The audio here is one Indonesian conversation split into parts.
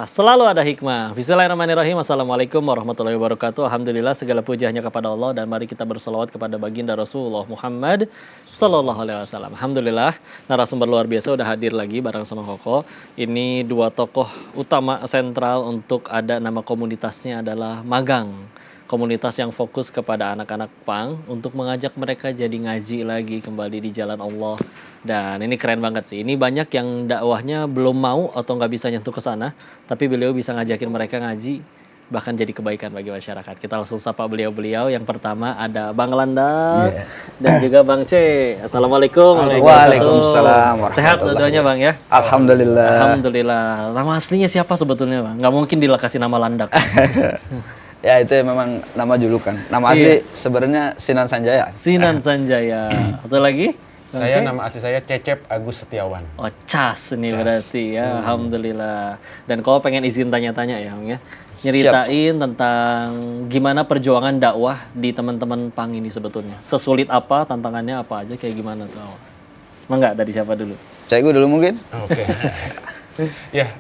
Selalu ada hikmah. Bismillahirrahmanirrahim. Assalamualaikum warahmatullahi wabarakatuh. Alhamdulillah, segala puji hanya kepada Allah, dan mari kita berselawat kepada baginda Rasulullah Muhammad sallallahu alaihi wasallam. Alhamdulillah, narasumber luar biasa udah hadir lagi bareng sama Koko. Ini dua tokoh utama sentral untuk ada nama komunitasnya adalah Magang. Komunitas yang fokus kepada anak-anak pang untuk mengajak mereka jadi ngaji lagi kembali di jalan Allah. Dan ini keren banget sih. Ini banyak yang dakwahnya belum mau atau nggak bisa nyentuh ke sana, tapi beliau bisa ngajakin mereka ngaji, bahkan jadi kebaikan bagi masyarakat. Kita langsung sapa beliau-beliau. Yang pertama ada Bang Landak dan juga Bang C. Assalamualaikum. Waalaikumsalam. Sehat dua-duanya Bang ya? Alhamdulillah. Alhamdulillah. Nama aslinya siapa sebetulnya Bang? Nggak mungkin dilekasi nama Landak. Ya itu memang nama julukan. Nama asli sebenarnya Sinan Sanjaya. Sinan Sanjaya. Atau lagi? Saya nama asli saya Cecep Agus Setiawan. Oh, Cas nih berarti ya. Alhamdulillah. Dan kalau pengen izin tanya-tanya ya, Bang ya. Nyeritain tentang gimana perjuangan dakwah di teman-teman pang ini sebetulnya. Sesulit apa, tantangannya apa aja, kayak gimana tuh? Enggak, dari siapa dulu? Cekgu dulu mungkin. Oke. Ya,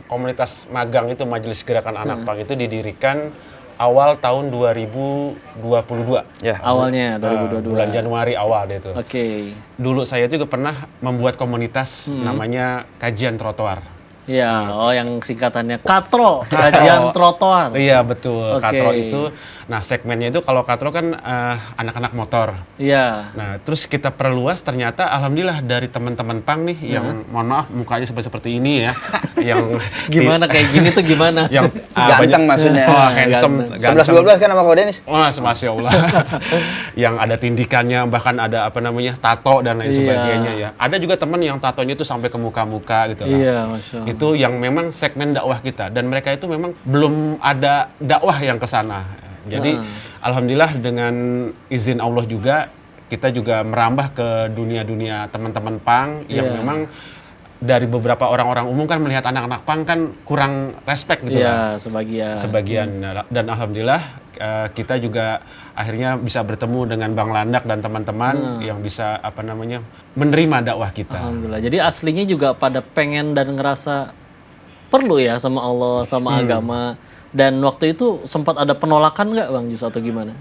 komunitas magang itu Majelis Gerakan Anak Pang itu didirikan awal tahun 2022. Ya. Awalnya 2022. Bulan Januari awal deh itu. Oke. Dulu saya juga pernah membuat komunitas namanya Kajian Trotoar. Iya, oh yang singkatannya Katro, Kajian Trotoar. Iya betul, Oke. Katro itu. Nah segmennya itu kalau Katro kan anak-anak motor. Iya. Nah terus kita perluas, ternyata alhamdulillah dari teman-teman pang nih yang mohon maaf mukanya seperti ini ya, yang Gimana kayak gini tuh gimana? yang Ganteng maksudnya. Oh, handsome, ganteng. 11-12 kan sama kau Denis? Wah, Masya Allah. Yang ada tindikannya, bahkan ada apa namanya, tato dan lain Iya. sebagainya ya. Ada juga teman yang tatonya itu sampai ke muka-muka gitu lah. Iya, Masya Allah. Itu yang memang segmen dakwah kita, dan mereka itu memang belum ada dakwah yang ke sana. Jadi alhamdulillah dengan izin Allah juga kita juga merambah ke dunia-dunia teman-teman pang yang memang dari beberapa orang-orang umum kan melihat anak-anak pang kan kurang respect gitu Iya, lah. sebagian. Sebagian. Dan alhamdulillah kita juga akhirnya bisa bertemu dengan Bang Landak dan teman-teman yang bisa apa namanya menerima dakwah kita. Alhamdulillah. Jadi aslinya juga pada pengen dan ngerasa perlu ya sama Allah, sama agama. Dan waktu itu sempat ada penolakan nggak Bang Jus atau gimana?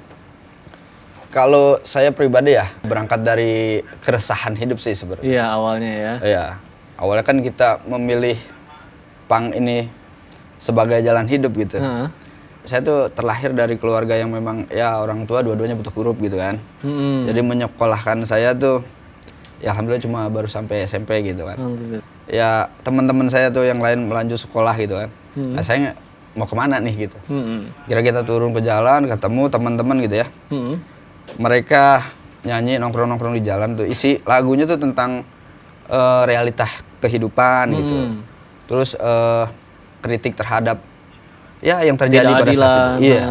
Kalau saya pribadi ya berangkat dari keresahan hidup sih sebenarnya. Iya awalnya ya. Iya. Awalnya kan kita memilih pang ini sebagai jalan hidup gitu. Saya tuh terlahir dari keluarga yang memang ya orang tua dua-duanya butuh huruf gitu kan. Jadi menyekolahkan saya tuh ya alhamdulillah cuma baru sampai SMP gitu kan. Ya teman-teman saya tuh yang lain melanjut sekolah gitu kan. Nah saya mau kemana nih gitu. Kira kita turun ke jalan ketemu teman-teman gitu ya. Mereka nyanyi nongkrong-nongkrong di jalan tuh isi lagunya tuh tentang realitas kehidupan gitu. Terus kritik terhadap ya yang terjadi pada saat itu. Iya.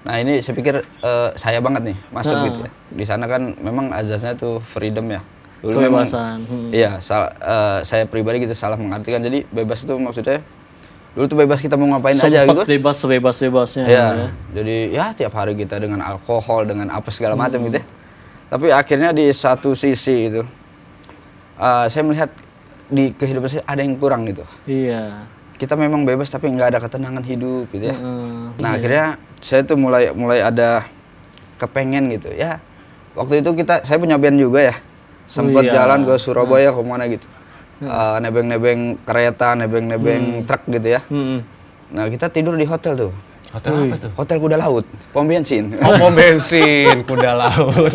Nah ini saya pikir saya banget nih masuk gitu ya. Di sana kan memang azasnya tuh freedom ya. Dulu Kebebasan. Iya, saya pribadi gitu salah mengartikan. Jadi bebas itu maksudnya dulu tuh bebas kita mau ngapain aja gitu. Bebas sebebas-bebasnya. Iya. Jadi ya tiap hari kita dengan alkohol, dengan apa segala macam gitu ya. Tapi akhirnya di satu sisi itu saya melihat di kehidupan saya ada yang kurang gitu. Iya. Kita memang bebas tapi nggak ada ketenangan hidup gitu ya. Nah akhirnya saya tuh mulai ada kepengen gitu ya. Waktu itu saya punya band juga ya. Sempat jalan ke Surabaya kemana gitu. Nebeng-nebeng kereta, nebeng-nebeng truk gitu ya. Nah kita tidur di hotel tuh. Hotel apa tuh? Hotel Kuda Laut, pom bensin. Oh, pom bensin, kuda laut.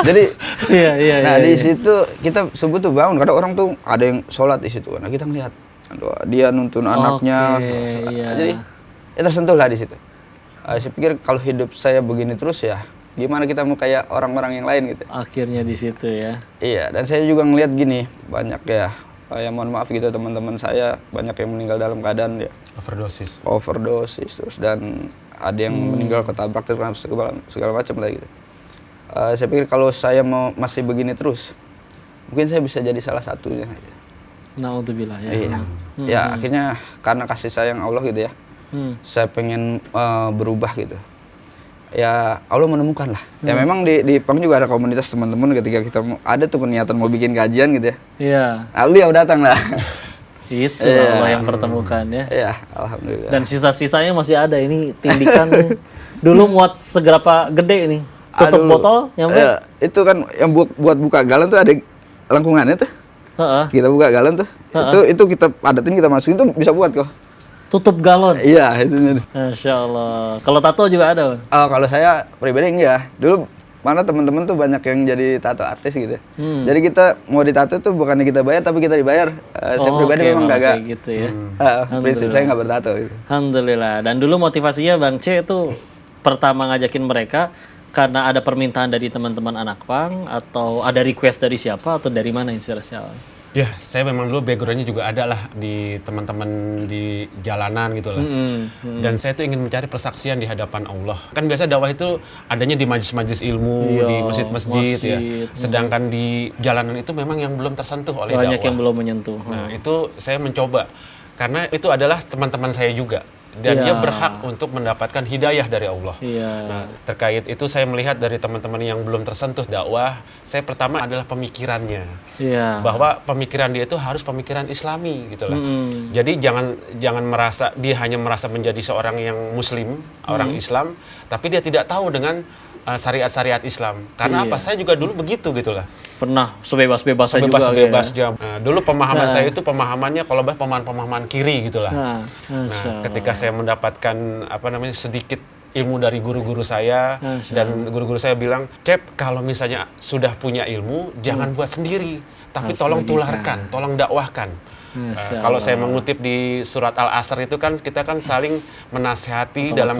Jadi, Iya. di situ kita subuh tuh bangun. Kadang orang tuh ada yang sholat di situ. Nah kita ngeliat, aduh, dia nuntun anaknya. Jadi ya tersentuh lah di situ. Saya pikir kalau hidup saya begini terus ya, gimana kita mau kayak orang-orang yang lain gitu. Akhirnya di situ ya. Iya, dan saya juga ngeliat gini, banyak ya mohon maaf gitu teman-teman saya banyak yang meninggal dalam keadaan ya overdosis terus dan ada yang meninggal ketabrak terus segala macam lah gitu. Saya pikir kalau saya mau masih begini terus mungkin saya bisa jadi salah satunya. Na'udzubillah ya. Iya. Ya akhirnya karena kasih sayang Allah gitu ya. Saya pengen berubah gitu. Ya Allah menemukan lah. Ya memang di Pang juga ada komunitas teman-teman ketika kita ada tuh niatan mau bikin kajian gitu ya. Iya. Beliau datang lah. Itu Iya. Allah yang pertemukan ya. Iya, alhamdulillah. Dan sisa-sisanya masih ada ini tindikan. Dulu muat seberapa gede ini? Tutup Aduh, botol nyampe? iya, itu kan yang buat buka galon tuh ada lengkungannya tuh. Heeh. Kita buka galon tuh. Itu kita padatin, kita masukin tuh bisa buat kok. Tutup galon. Iya, itu. Masya Allah. Kalau tato juga ada, Bang? Oh, kalau saya pribadi enggak. Dulu mana teman-teman tuh banyak yang jadi tato artis gitu. Jadi kita mau ditato tuh bukannya kita bayar tapi kita dibayar. Saya pribadi oke, memang malah kagak. kayak gitu ya. Prinsip saya nggak bertato gitu. Alhamdulillah. Dan dulu motivasinya Bang C itu pertama ngajakin mereka karena ada permintaan dari teman-teman anak pang atau ada request dari siapa atau dari mana inspirasinya? Ya, saya memang dulu backgroundnya juga ada lah di teman-teman di jalanan gitu lah. Dan saya tuh ingin mencari persaksian di hadapan Allah. Kan biasa dakwah itu adanya di majelis-majelis ilmu, Iya, di masjid-masjid ya. masjid. Sedangkan di jalanan itu memang yang belum tersentuh oleh Banyak dakwah. yang belum menyentuh. Nah, itu saya mencoba. Karena itu adalah teman-teman saya juga. Dan dia Iya. berhak untuk mendapatkan hidayah dari Allah. Iya. Nah, terkait itu saya melihat dari teman-teman yang belum tersentuh dakwah, saya pertama adalah pemikirannya. Iya. Bahwa pemikiran dia itu harus pemikiran Islami gitu lah. Jadi jangan merasa dia hanya merasa menjadi seorang yang muslim, orang Islam, tapi dia tidak tahu dengan syariat-syariat Islam. Karena apa? Saya juga dulu begitu gitu lah. Pernah sebebas-bebasnya juga. Sebebas-bebasnya. Nah, dulu pemahaman saya itu pemahamannya kalau pemahaman kiri gitu lah. Nah, Nah, ketika saya mendapatkan sedikit ilmu dari guru-guru saya, dan guru-guru saya bilang, Cep, kalau misalnya sudah punya ilmu, jangan buat sendiri, tapi tolong tularkan, tolong dakwahkan. Kalau saya mengutip di surat Al-Asr itu kan kita kan saling menasihati dalam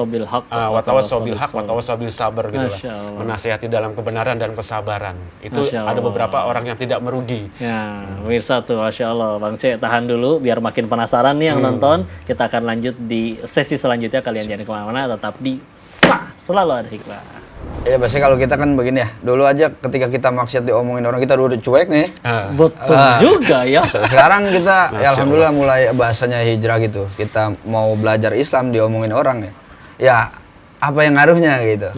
watawasobil haq, watawasobil sabar gitu lah. Menasihati dalam kebenaran dan kesabaran. Itu ada beberapa orang yang tidak merugi. Ya, pemirsa tuh, Masya Allah. Bang C, tahan dulu biar makin penasaran nih yang nonton. Kita akan lanjut di sesi selanjutnya. Kalian jangan kemana-mana, tetap di Selalu Ada Hikmah. Ya biasanya kalau kita kan begini ya. Dulu aja ketika kita maksiat diomongin orang kita udah cuek nih. Betul juga ya. Sekarang kita ya alhamdulillah mulai bahasanya hijrah gitu. Kita mau belajar Islam diomongin orang ya. Ya apa yang ngaruhnya gitu.